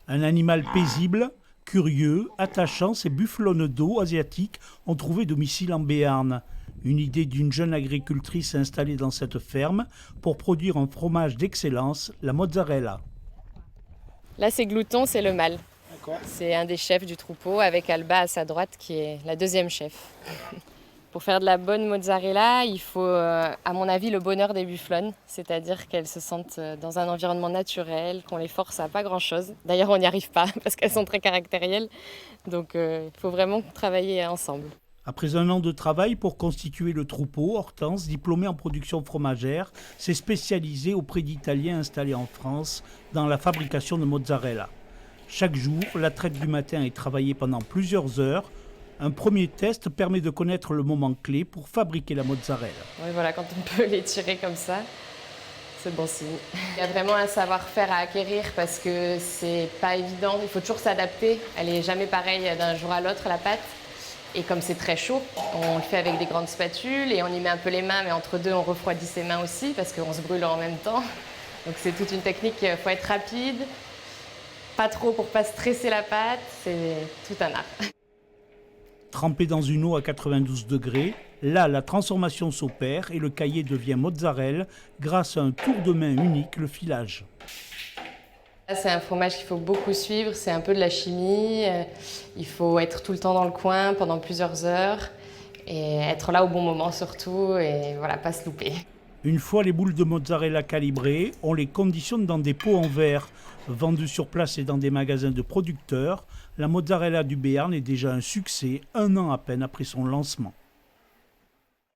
Un animal paisible, curieux, attachant, ces bufflonnes d'eau asiatiques ont trouvé domicile en Béarn. Une idée d'une jeune agricultrice installée dans cette ferme pour produire un fromage d'excellence, la mozzarella. Là, c'est Glouton, c'est le mâle. D'accord. C'est un des chefs du troupeau, avec Alba à sa droite, qui est la deuxième chef. Pour faire de la bonne mozzarella, il faut, à mon avis, le bonheur des bufflonnes, c'est-à-dire qu'elles se sentent dans un environnement naturel, qu'on les force à pas grand-chose. D'ailleurs, on n'y arrive pas, parce qu'elles sont très caractérielles, donc il faut vraiment travailler ensemble. Après un an de travail pour constituer le troupeau, Hortense, diplômée en production fromagère, s'est spécialisée auprès d'Italiens installés en France dans la fabrication de mozzarella. Chaque jour, la traite du matin est travaillée pendant plusieurs heures. Un premier test permet de connaître le moment clé pour fabriquer la mozzarella. Oui, voilà, quand on peut les tirer comme ça, c'est bon signe. Il y a vraiment un savoir-faire à acquérir parce que c'est pas évident, il faut toujours s'adapter. Elle est jamais pareille d'un jour à l'autre, la pâte. Et comme c'est très chaud, on le fait avec des grandes spatules et on y met un peu les mains, mais entre deux, on refroidit ses mains aussi parce qu'on se brûle en même temps. Donc c'est toute une technique, il faut être rapide, pas trop pour pas stresser la pâte, c'est tout un art. Trempé dans une eau à 92 degrés, là la transformation s'opère et le caillé devient mozzarella grâce à un tour de main unique, le filage. C'est un fromage qu'il faut beaucoup suivre, c'est un peu de la chimie, il faut être tout le temps dans le coin pendant plusieurs heures et être là au bon moment surtout et voilà, pas se louper. Une fois les boules de mozzarella calibrées, on les conditionne dans des pots en verre. Vendus sur place et dans des magasins de producteurs, la mozzarella du Béarn est déjà un succès un an à peine après son lancement.